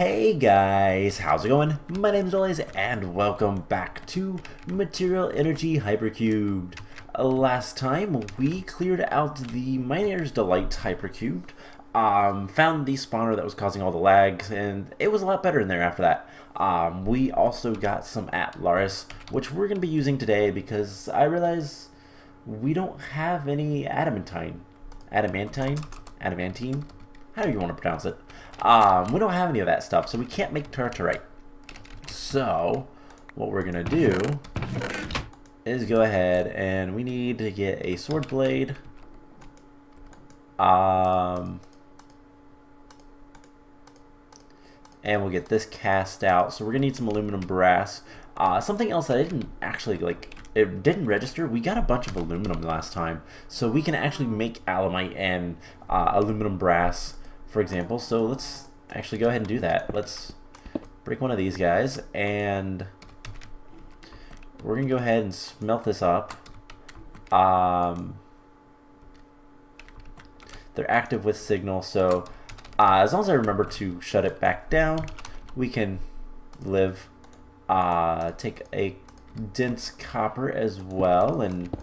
Hey guys, how's it going? My name is Olays and welcome back to Material Energy Hypercubed. Last time we cleared out the Miner's Delight Hypercubed, found the spawner that was causing all the lags, and it was a lot better in there after that. We also got some Atlaris, which we're going to be using today because I realize we don't have any adamantine, how do you want to pronounce it? We don't have any of that stuff, so we can't make tartarite. So, what we're going to do is go ahead and we need to get a sword blade. And we'll get this cast out. So we're going to need some aluminum brass. Something else that I didn't actually, it didn't register. We got a bunch of aluminum last time. So we can actually make aluminite and aluminum brass, for example. So let's actually go ahead and do that. Let's break one of these guys, and we're gonna go ahead and smelt this up. They're active with signal, so as long as I remember to shut it back down, we can live. Take a dense copper as well, and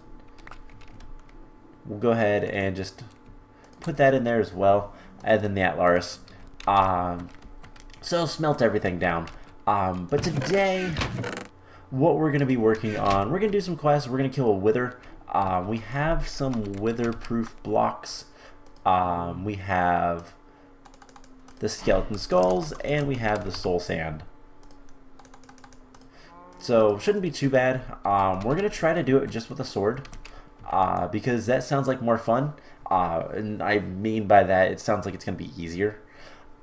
we'll go ahead and just put that in there as well. And then the Atlaris. So smelt everything down. But today, what we're going to be working on, we're going to do some quests. We're going to kill a wither. We have some wither-proof blocks. We have the skeleton skulls, and we have the soul sand. So shouldn't be too bad. We're going to try to do it just with a sword, because that sounds like more fun. And I mean by that, it sounds like it's going to be easier.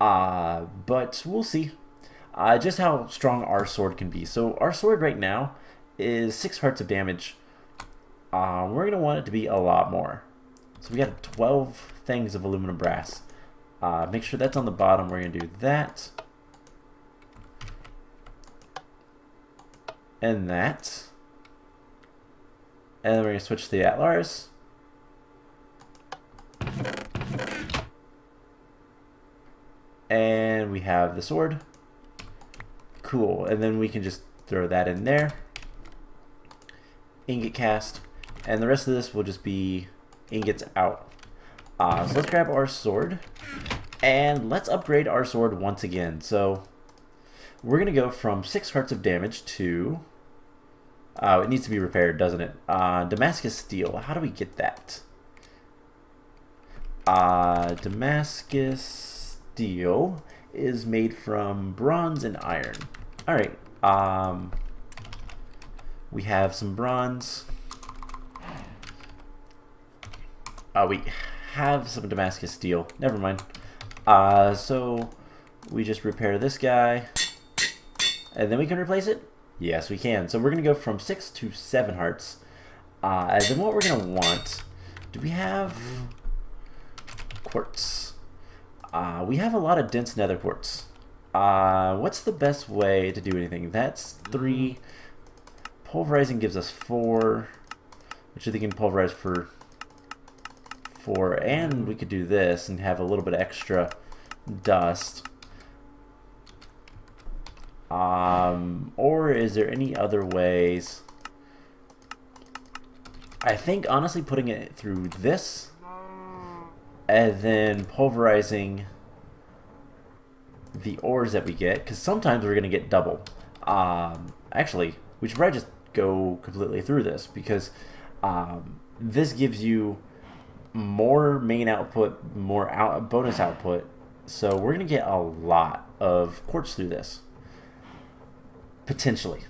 But we'll see just how strong our sword can be. So our sword right now is 6 hearts of damage. We're going to want it to be a lot more. So we got 12 things of aluminum brass. Make sure that's on the bottom. We're going to do that. And that. And then we're going to switch to the Atlaris. And we have the sword. Cool. And then we can just throw that in there. Ingot cast. And the rest of this will just be ingots out. So let's grab our sword. And let's upgrade our sword once again. So we're going to go from 6 hearts of damage to... it needs to be repaired, doesn't it? Damascus steel. How do we get that? Damascus steel is made from bronze and iron. Alright, we have some bronze. We have some Damascus steel. Never mind. So we just repair this guy, and then we can replace it? Yes, we can. So we're going to go from 6 to 7 hearts. And then what we're going to want, do we have quartz? We have a lot of dense nether quartz. What's the best way to do anything? That's 3. Pulverizing gives us 4, which I think can pulverize for 4. And we could do this and have a little bit of extra dust. Or is there any other ways? I think honestly putting it through this and then pulverizing the ores that we get, because sometimes we're going to get double. Actually, we should probably just go completely through this, because this gives you more main output, more bonus output. So we're going to get a lot of quartz through this. Potentially.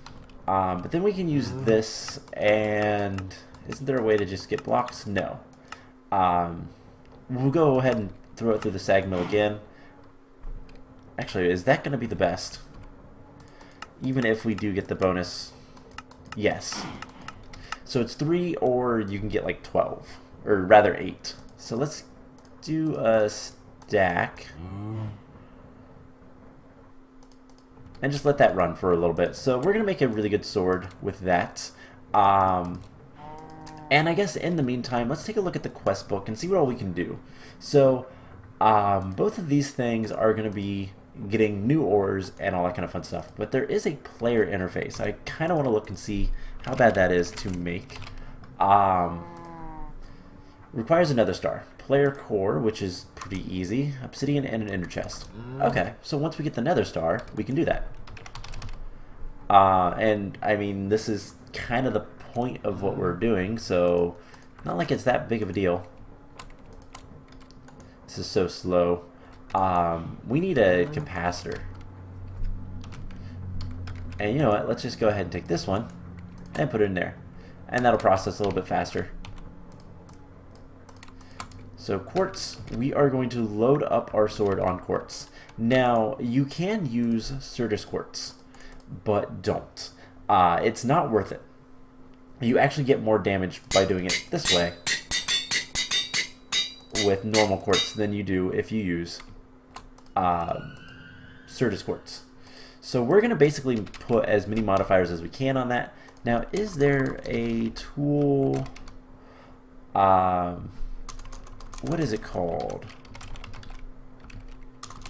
But then we can use this, and isn't there a way to just get blocks? No. We'll go ahead and throw it through the sag mill again. Actually, is that going to be the best? Even if we do get the bonus? Yes. So it's 3, or you can get like 12. Or rather 8. So let's do a stack. And just let that run for a little bit. So we're going to make a really good sword with that. And I guess in the meantime, let's take a look at the quest book and see what all we can do. So both of these things are going to be getting new ores, and all that kind of fun stuff. But there is a player interface. I kind of want to look and see how bad that is to make. Requires another star. Player core, which is pretty easy. Obsidian and an ender chest. Okay, so once we get the nether star, we can do that. And I mean, this is kind of the point of what we're doing, so not like it's that big of a deal. This is so slow. We need a capacitor. And you know what? Let's just go ahead and take this one and put it in there. And that'll process a little bit faster. So quartz, we are going to load up our sword on quartz. Now, you can use Certus quartz, but don't. It's not worth it. You actually get more damage by doing it this way with normal quartz than you do if you use Certus quartz. So we're going to basically put as many modifiers as we can on that. Now, is there a tool... what is it called?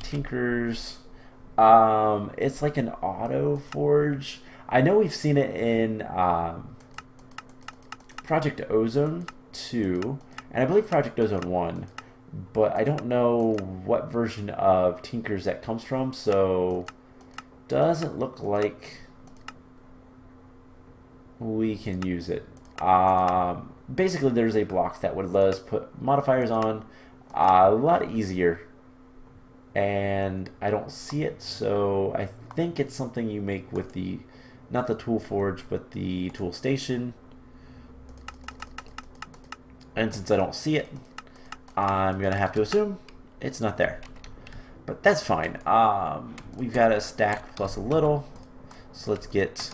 Tinker's. It's like an auto forge. I know we've seen it in Project Ozone 2, and I believe Project Ozone 1, but I don't know what version of Tinker's that comes from, so doesn't look like we can use it. Basically, there's a block that would let us put modifiers on a lot easier, and I don't see it, so I think it's something you make with the, not the tool forge, but the tool station. And since I don't see it, I'm gonna have to assume it's not there, but that's fine. We've got a stack plus a little, so let's get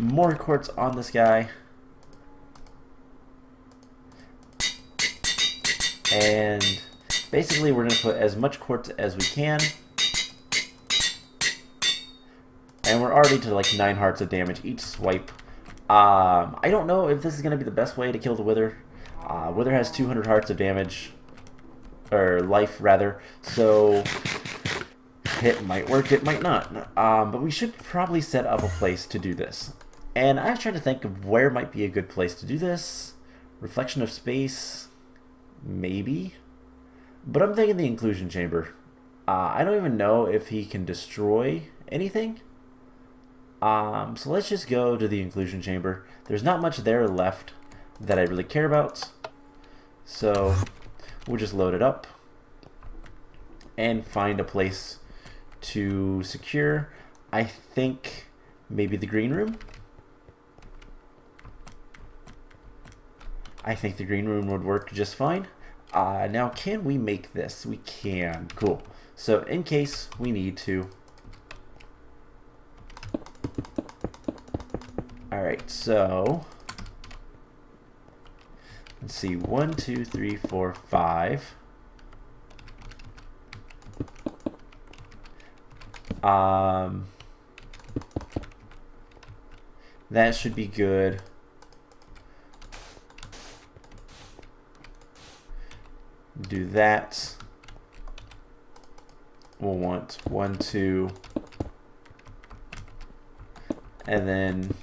more quartz on this guy. And basically we're going to put as much quartz as we can. And we're already to like 9 hearts of damage each swipe. I don't know if this is going to be the best way to kill the Wither. Wither has 200 hearts of damage. Or life, rather. So it might work, it might not. But we should probably set up a place to do this. And I was trying to think of where might be a good place to do this. Reflection of space... maybe, but I'm thinking the inclusion chamber. I don't even know if he can destroy anything. So let's just go to the inclusion chamber. There's not much there left that I really care about, so we'll just load it up and find a place to secure. I think maybe the green room. I think the green room would work just fine. Now, can we make this? We can. Cool. So, in case we need to. Alright, so. Let's see. 1, 2, 3, 4, 5. That should be good. Do that. We'll want 1, 2, and then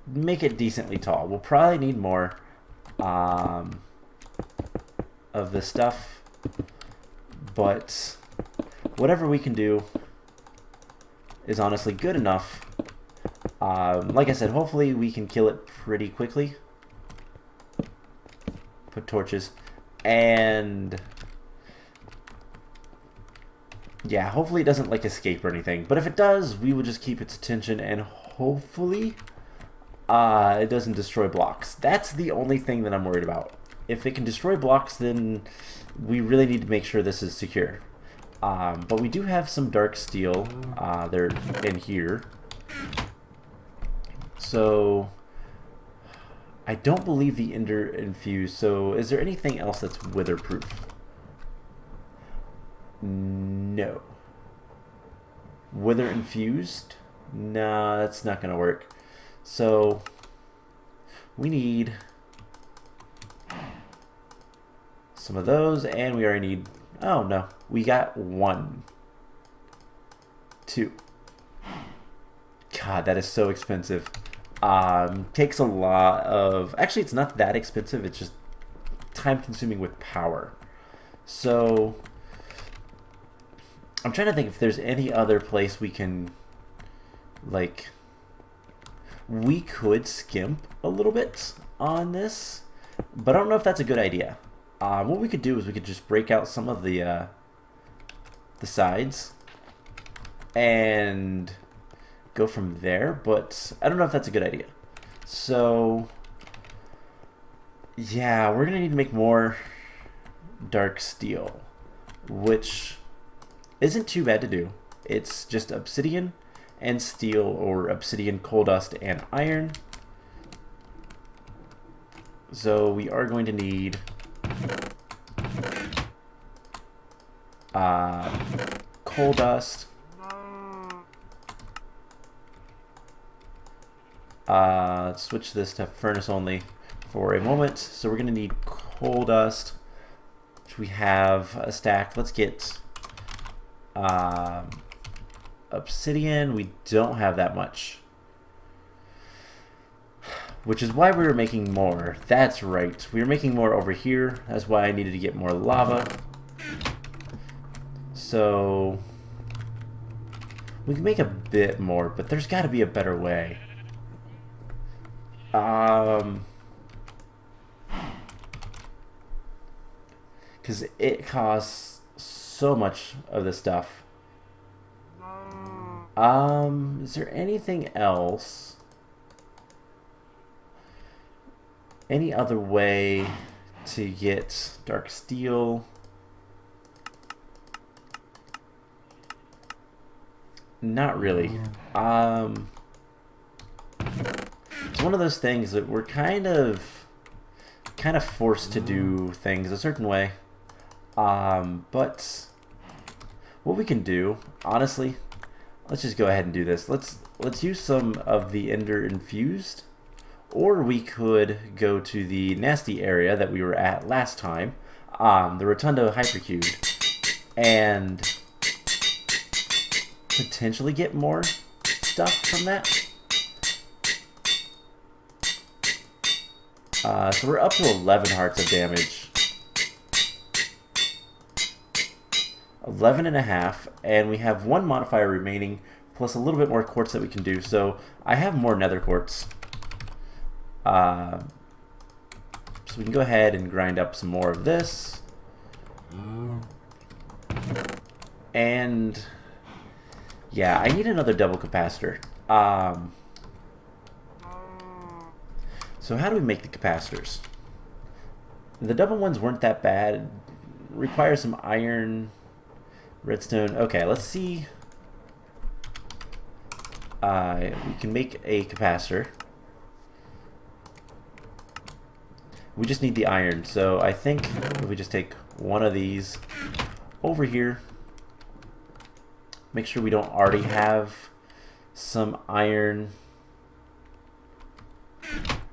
make it decently tall. We'll probably need more of this stuff, but whatever we can do is honestly good enough. Like I said, hopefully we can kill it pretty quickly. Put torches. And yeah, hopefully it doesn't like escape or anything. But if it does, we will just keep its attention, and hopefully it doesn't destroy blocks. That's the only thing that I'm worried about. If it can destroy blocks, then we really need to make sure this is secure. But we do have some dark steel. They're in here. So I don't believe the Ender infused, so is there anything else that's witherproof? No. Wither infused? Nah, that's not gonna work. So we need some of those, and we already need, oh no, we got one. 2. God, that is so expensive. Takes a lot of... Actually, it's not that expensive. It's just time-consuming with power. So, I'm trying to think if there's any other place we can, like... We could skimp a little bit on this, but I don't know if that's a good idea. What we could do is we could just break out some of the sides and go from there, but I don't know if that's a good idea. So yeah, we're gonna need to make more dark steel, which isn't too bad to do. It's just obsidian and steel, or obsidian, coal dust, and iron. So we are going to need coal dust, let's switch this to furnace only for a moment. So we're going to need coal dust, which we have a stack. Let's get obsidian. We don't have that much, which is why we were making more. That's right, we were making more over here. That's why I needed to get more lava. So we can make a bit more, but there's got to be a better way. Because it costs so much of this stuff. Is there anything else? Any other way to get dark steel? Not really. It's one of those things that we're kind of forced to do things a certain way. But what we can do, honestly, let's just go ahead and do this. Let's use some of the Ender infused, or we could go to the nasty area that we were at last time, the Rotunda Hypercube, and potentially get more stuff from that. So we're up to 11 hearts of damage. 11 and a half, and we have one modifier remaining, plus a little bit more quartz that we can do. So I have more nether quartz. So we can go ahead and grind up some more of this. And yeah, I need another double capacitor. So how do we make the capacitors? The double ones weren't that bad. Require some iron, redstone. Okay, let's see. We can make a capacitor. We just need the iron. So I think if we just take one of these over here, make sure we don't already have some iron.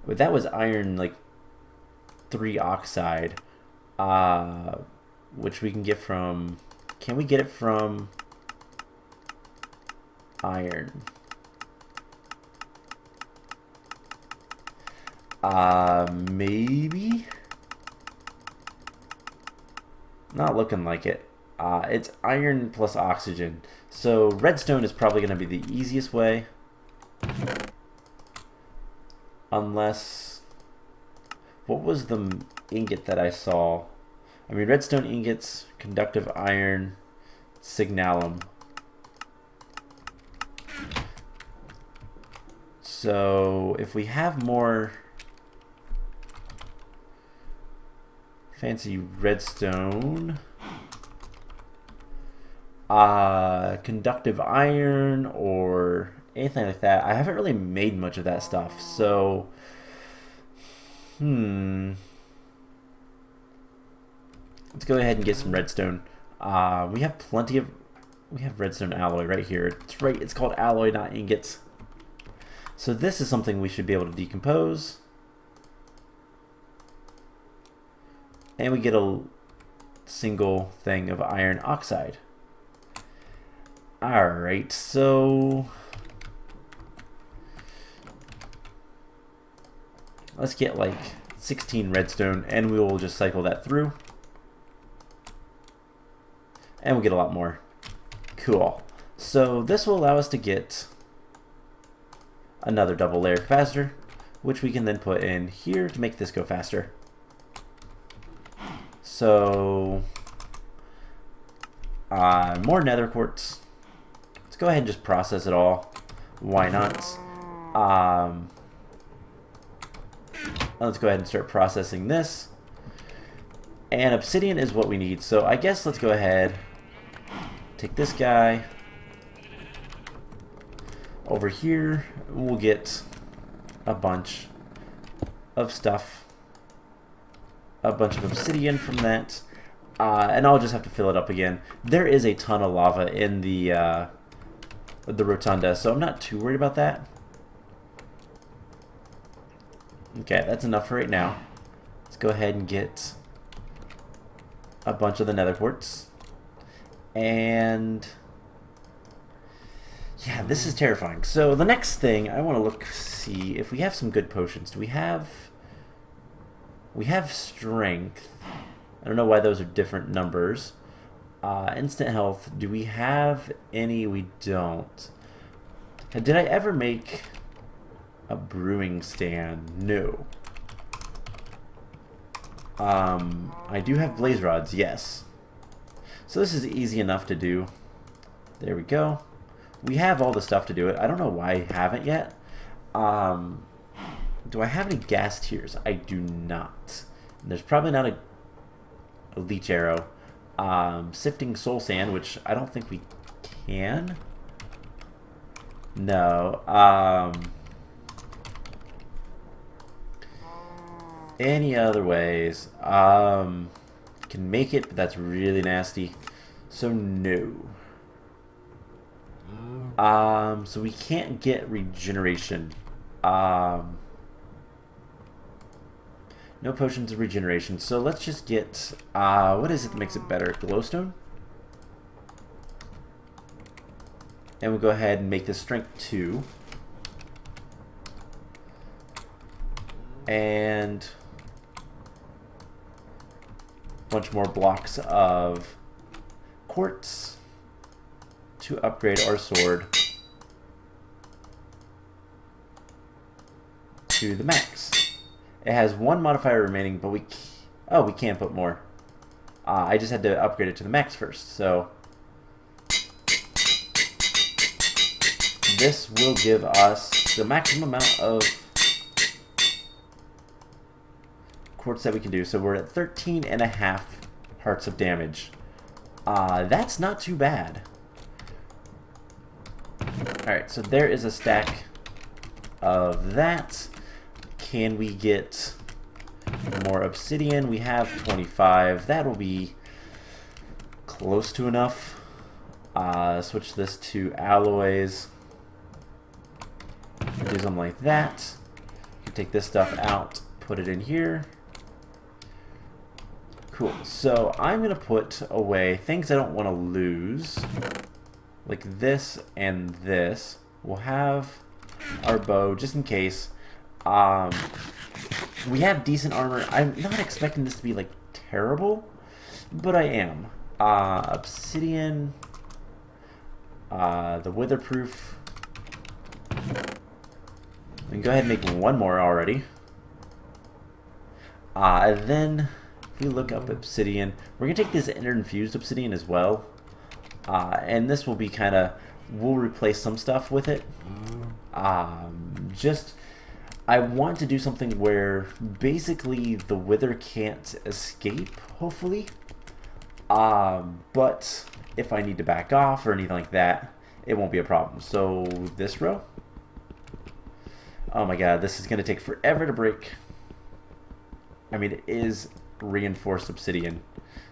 But that was iron, like 3 oxide, which we can get from. Can we get it from iron? Maybe. Not looking like it. It's iron plus oxygen. So redstone is probably going to be the easiest way. Unless, what was the ingot that I saw? I mean, redstone ingots, conductive iron, signalum. So if we have more fancy redstone, conductive iron, or anything like that. I haven't really made much of that stuff, so let's go ahead and get some redstone. We have plenty of, we have redstone alloy right here. It's right, it's called alloy, not ingots. So this is something we should be able to decompose, and we get a single thing of iron oxide. Alright, so let's get like 16 redstone and we will just cycle that through. And we'll get a lot more. Cool. So this will allow us to get another double layer capacitor, which we can then put in here to make this go faster. So more nether quartz. Let's go ahead and just process it all. Why not? Let's go ahead and start processing this. And obsidian is what we need. So I guess let's go ahead, take this guy over here. We'll get a bunch of stuff, a bunch of obsidian from that, and I'll just have to fill it up again. There is a ton of lava in the rotunda, so I'm not too worried about that. Okay, that's enough for right now. Let's go ahead and get a bunch of the nether quartz. And yeah, this is terrifying. So the next thing I want to look, see if we have some good potions. Do we have strength? I don't know why those are different numbers. Instant health. Do we have any? We don't. Did I ever make a brewing stand? No. I do have blaze rods, yes. So this is easy enough to do. There we go. We have all the stuff to do it. I don't know why I haven't yet. Do I have any gas tiers? I do not. There's probably not a leech arrow. Sifting soul sand, which I don't think we can. No. Any other ways? Can make it, but that's really nasty. So no. So we can't get regeneration. No potions of regeneration. So let's just get, what is it that makes it better? Glowstone? And we'll go ahead and make this strength 2. And a bunch more blocks of quartz to upgrade our sword to the max. It has 1 modifier remaining, but we can put more. I just had to upgrade it to the max first. So this will give us the maximum amount of quartz that we can do. So we're at 13.5 hearts of damage. That's not too bad. Alright, so there is a stack of that. Can we get more obsidian? We have 25. That'll be close to enough. Switch this to alloys. Do something like that. Take this stuff out, put it in here. Cool. So I'm going to put away things I don't want to lose. Like this and this. We'll have our bow just in case. We have decent armor. I'm not expecting this to be like terrible, but I am. Obsidian. The witherproof. We can go ahead and make 1 more already. Then if we look up obsidian, we're going to take this inner-infused obsidian as well. And this will be kind of, we'll replace some stuff with it. I want to do something where basically the wither can't escape, hopefully. But if I need to back off or anything like that, it won't be a problem. So this row. Oh my god, this is going to take forever to break. I mean, it is reinforced obsidian.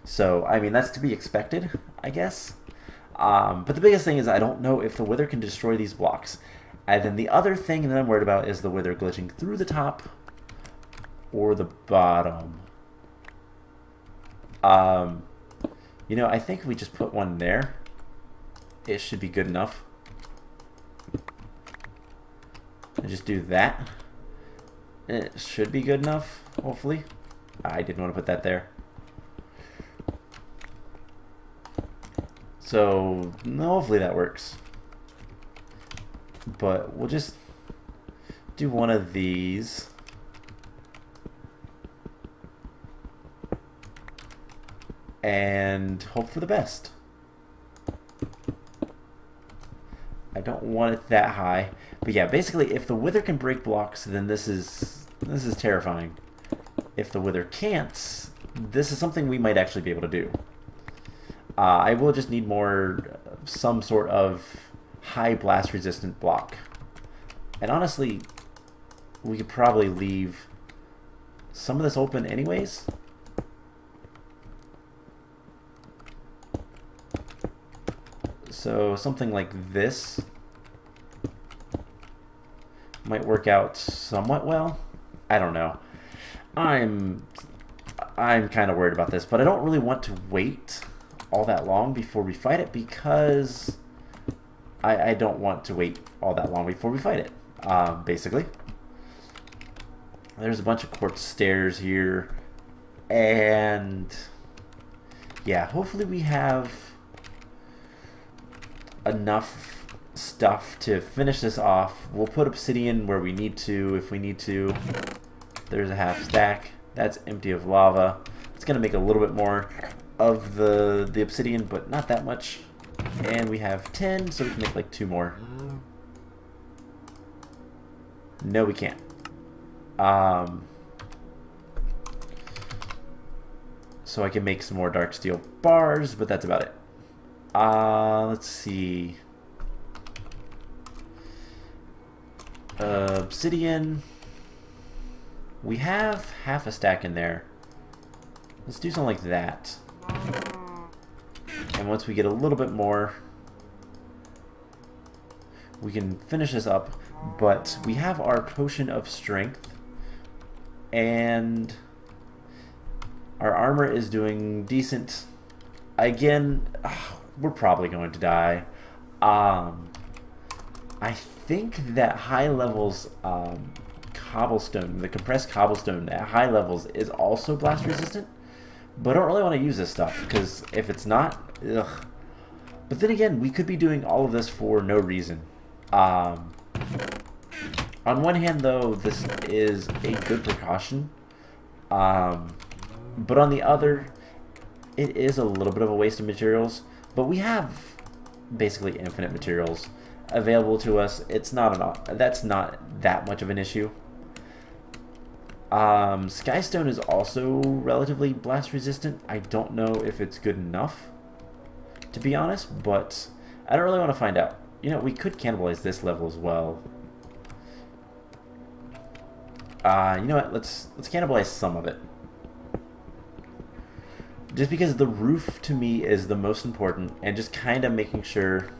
So, I mean, that's to be expected, I guess. But the biggest thing is I don't know if the wither can destroy these blocks. And then the other thing that I'm worried about is the wither glitching through the top or the bottom. You know, I think if we just put one there, it should be good enough. And just do that. It should be good enough, hopefully. I didn't want to put that there. So, hopefully that works. But we'll just do one of these. And hope for the best. I don't want it that high. But yeah, basically if the wither can break blocks, then this is terrifying. If the wither can't, this is something we might actually be able to do. I will just need some sort of high blast resistant block. And honestly, we could probably leave some of this open anyways. So something like this might work out somewhat well. I don't know. I'm kind of worried about this, but I don't really want to wait all that long before we fight it because I don't want to wait all that long before we fight it, basically. There's a bunch of quartz stairs here, and yeah, hopefully we have enough stuff to finish this off. We'll put obsidian where we need to, if we need to. There's a half stack. That's empty of lava. It's going to make a little bit more of the obsidian, but not that much. And we have 10, so we can make like 2 more. No, we can't. So I can make some more dark steel bars, but that's about it. Let's see. Obsidian. We have half a stack in there. Let's do something like that. And once we get a little bit more, we can finish this up. But we have our potion of strength. And our armor is doing decent. Again, we're probably going to die. I think that high levels cobblestone, the compressed cobblestone at high levels is also blast resistant, but I don't really want to use this stuff because if it's not, ugh. But then again, we could be doing all of this for no reason. On one hand though, this is a good precaution, but on the other, it is a little bit of a waste of materials, but we have basically infinite materials available to us. It's not that's not that much of an issue. Skystone is also relatively blast resistant. I don't know if it's good enough, to be honest, but I don't really want to find out. You know, we could cannibalize this level as well. You know what? Let's cannibalize some of it. Just because the roof to me is the most important, and just kind of making sure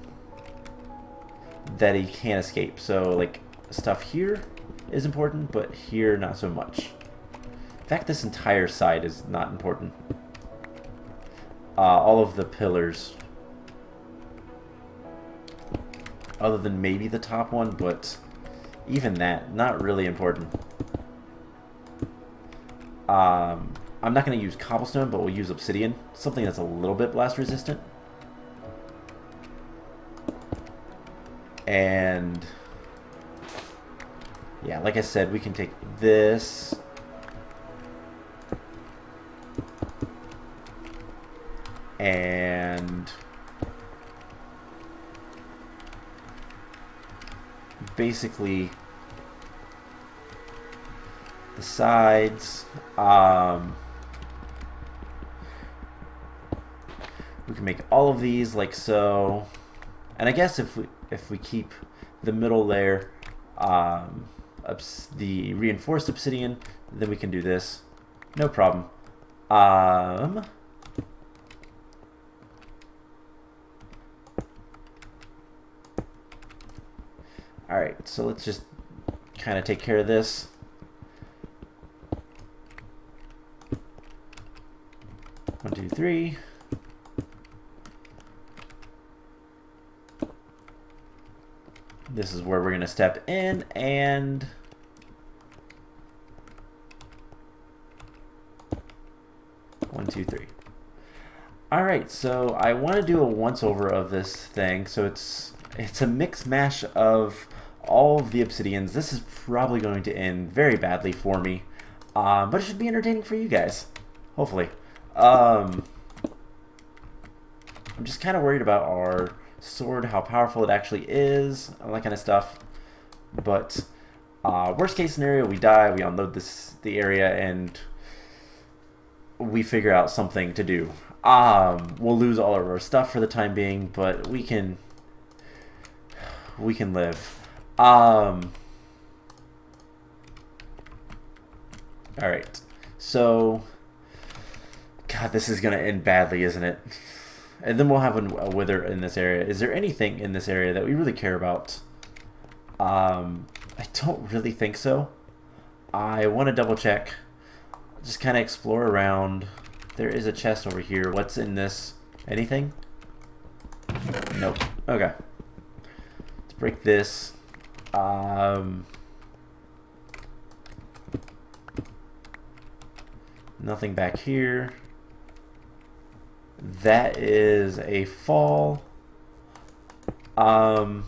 that he can't escape. So like stuff here is important, but here not so much. In fact, this entire side is not important. All of the pillars, other than maybe the top one, but even that, not really important. I'm not going to use cobblestone, but we'll use obsidian, something that's a little bit blast resistant. And yeah, like I said, we can take this and basically the sides. We can make all of these like so, and I guess if we keep the middle layer the reinforced obsidian, then we can do this, no problem. Alright, so let's just kind of take care of this. One, two, three. This is where we're going to step in and... One, two, three. Alright, so I want to do a once-over of this thing. So it's a mix mash of all of the obsidians. This is probably going to end very badly for me. But it should be entertaining for you guys. Hopefully. I'm just kind of worried about our sword, how powerful it actually is, all that kind of stuff. But worst case scenario, we die, we unload the area, and we figure out something to do. We'll lose all of our stuff for the time being, but we can live. Alright, so God, this is gonna end badly, isn't it? And then we'll have a wither in this area. Is there anything in this area that we really care about? I don't really think so. I want to double check. Just kind of explore around. There is a chest over here. What's in this? Anything? Nope. Okay. Let's break this. Nothing back here. That is a fall. I'm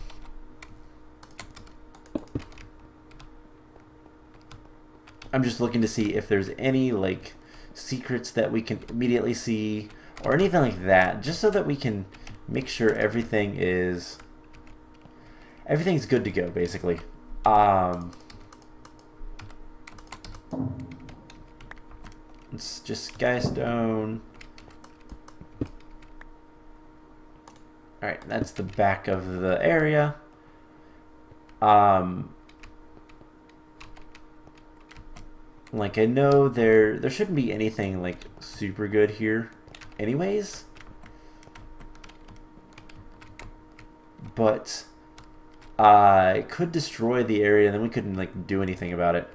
just looking to see if there's any like secrets that we can immediately see or anything like that, just so that we can make sure everything's good to go, basically. It's just sky stone. Alright, that's the back of the area. Like, I know there shouldn't be anything like super good here anyways, but it could destroy the area and then we couldn't like do anything about it.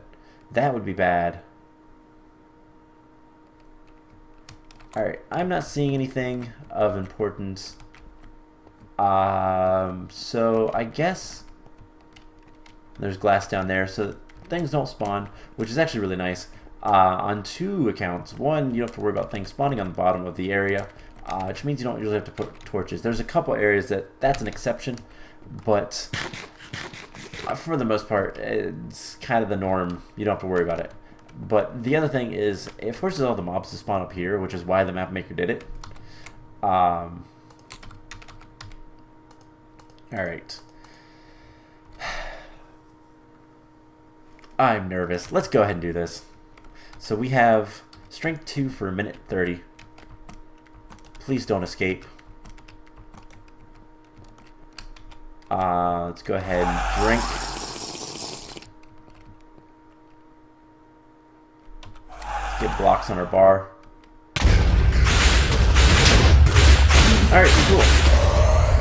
That would be bad. Alright, I'm not seeing anything of importance. So I guess there's glass down there, so things don't spawn, which is actually really nice. On two accounts. One, you don't have to worry about things spawning on the bottom of the area, which means you don't usually have to put torches. There's a couple areas that's an exception, but for the most part, it's kind of the norm. You don't have to worry about it. But the other thing is, it forces all the mobs to spawn up here, which is why the map maker did it. Alright. I'm nervous. Let's go ahead and do this. So we have strength 2 for a minute 30. Please don't escape. Let's go ahead and drink. Let's get blocks on our bar. Alright, cool.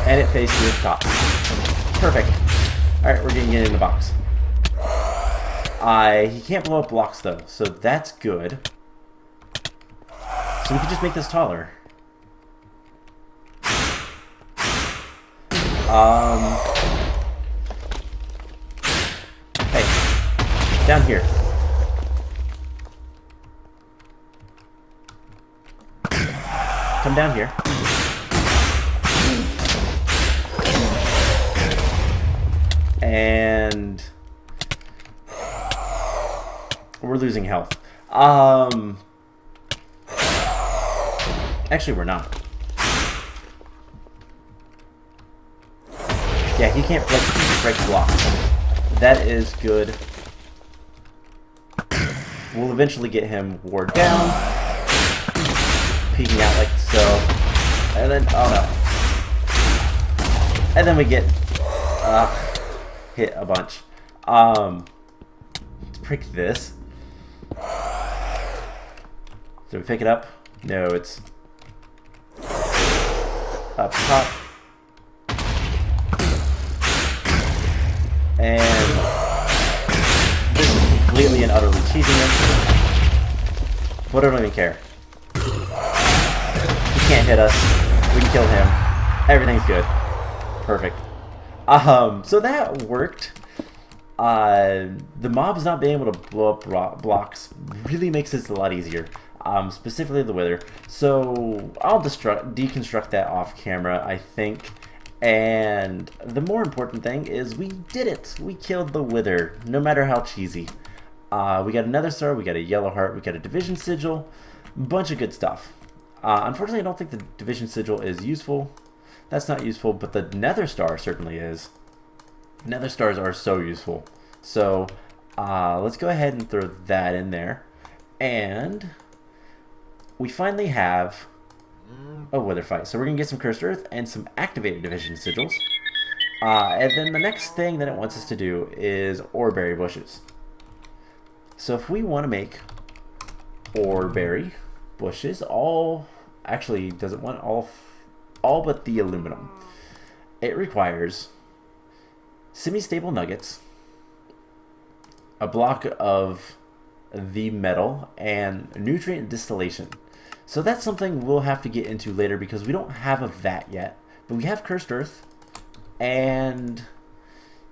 And it fades to the top. Perfect. Alright, we're getting it in the box. He can't blow up blocks though, so that's good. So we can just make this taller. Hey, down here. Come down here. And we're losing health. Actually, we're not. Yeah, he can't break blocks. That is good. We'll eventually get him ward down. Peeking out like so. And then, oh no. And then we get hit a bunch. Let's break this. Did we pick it up? No, it's up top. And this is completely and utterly cheesing him. But I don't even care. He can't hit us. We can kill him. Everything's good. Perfect. So that worked. The mobs not being able to blow up blocks really makes this a lot easier. Specifically the wither. So I'll deconstruct that off camera, I think. And the more important thing is we did it. We killed the wither, no matter how cheesy. We got another star, we got a yellow heart, we got a division sigil, bunch of good stuff. Unfortunately, I don't think the division sigil is useful. That's not useful, but the nether star certainly is. Nether stars are so useful. So let's go ahead and throw that in there. And we finally have a wither fight. So we're going to get some cursed earth and some activated division sigils. And then the next thing that it wants us to do is oreberry bushes. So if we want to make oreberry bushes, actually doesn't want all but the aluminum. It requires semi-stable nuggets, a block of the metal, and nutrient distillation. So that's something we'll have to get into later because we don't have a vat yet, but we have cursed earth. And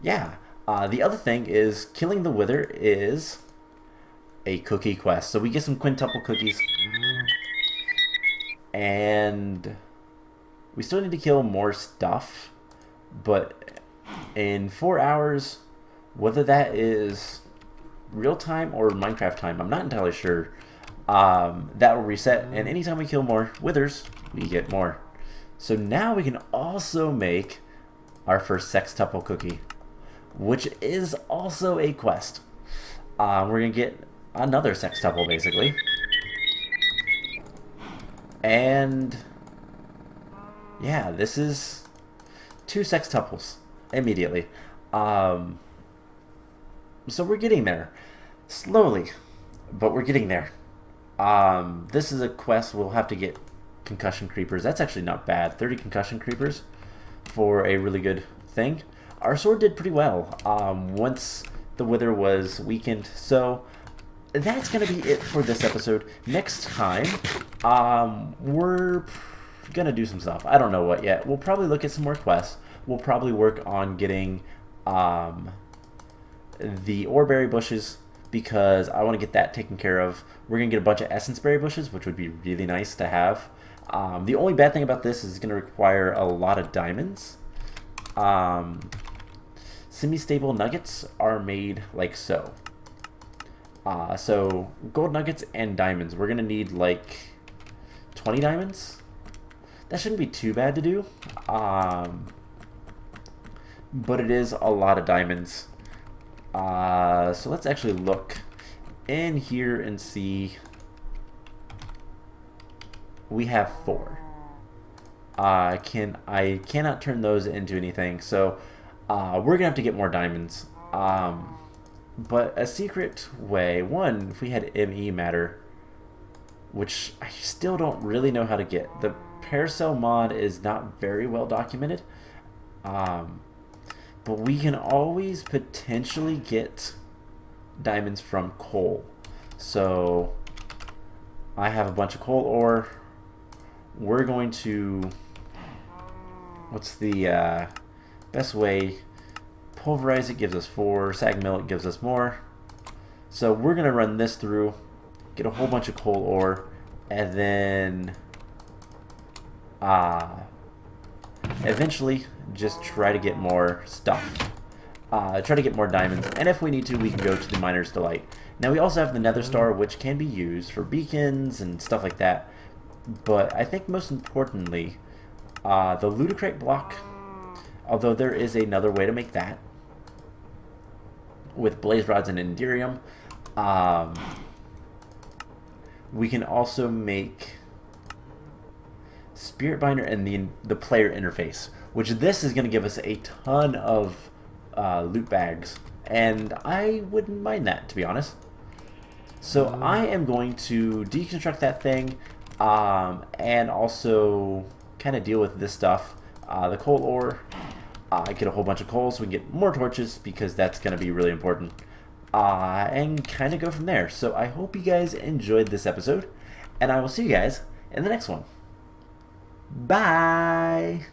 yeah, the other thing is killing the wither is a cookie quest. So we get some quintuple cookies, and we still need to kill more stuff, but in 4 hours, whether that is real time or Minecraft time, I'm not entirely sure, that will reset, and anytime we kill more withers, we get more. So now we can also make our first sextuple cookie, which is also a quest. We're going to get another sextuple, basically. And yeah, this is 2 sextuples immediately. So we're getting there. Slowly, but we're getting there. This is a quest we'll have to get concussion creepers. That's actually not bad. 30 concussion creepers for a really good thing. Our sword did pretty well once the wither was weakened. So that's going to be it for this episode. Next time, we're going to do some stuff. I don't know what yet. We'll probably look at some more quests. We'll probably work on getting the oreberry bushes, because I want to get that taken care of. We're going to get a bunch of essence berry bushes, which would be really nice to have. The only bad thing about this is it's going to require a lot of diamonds. Semi-stable nuggets are made like so. So gold nuggets and diamonds. We're going to need like 20 diamonds. That shouldn't be too bad to do. But it is a lot of diamonds. So let's actually look in here and see. We have 4. I cannot turn those into anything, so we're gonna have to get more diamonds. But a secret way, one, if we had ME matter, which I still don't really know how to get. The Paracel mod is not very well documented. But we can always potentially get diamonds from coal. So I have a bunch of coal ore. We're going to, what's the best way? Pulverize it gives us 4. Sag mill it gives us more. So we're going to run this through, get a whole bunch of coal ore, and then eventually just try to get more stuff. Try to get more diamonds, and if we need to, we can go to the Miner's Delight. Now we also have the Nether Star, which can be used for beacons and stuff like that, but I think most importantly, the Ludicrate block, although there is another way to make that with blaze rods and enderium. We can also make Spirit Binder and the player interface, which this is going to give us a ton of loot bags, and I wouldn't mind that, to be honest. So I am going to deconstruct that thing, and also kind of deal with this stuff. The coal ore, get a whole bunch of coal so we can get more torches, because that's going to be really important, and kind of go from there. So I hope you guys enjoyed this episode, and I will see you guys in the next one. Bye!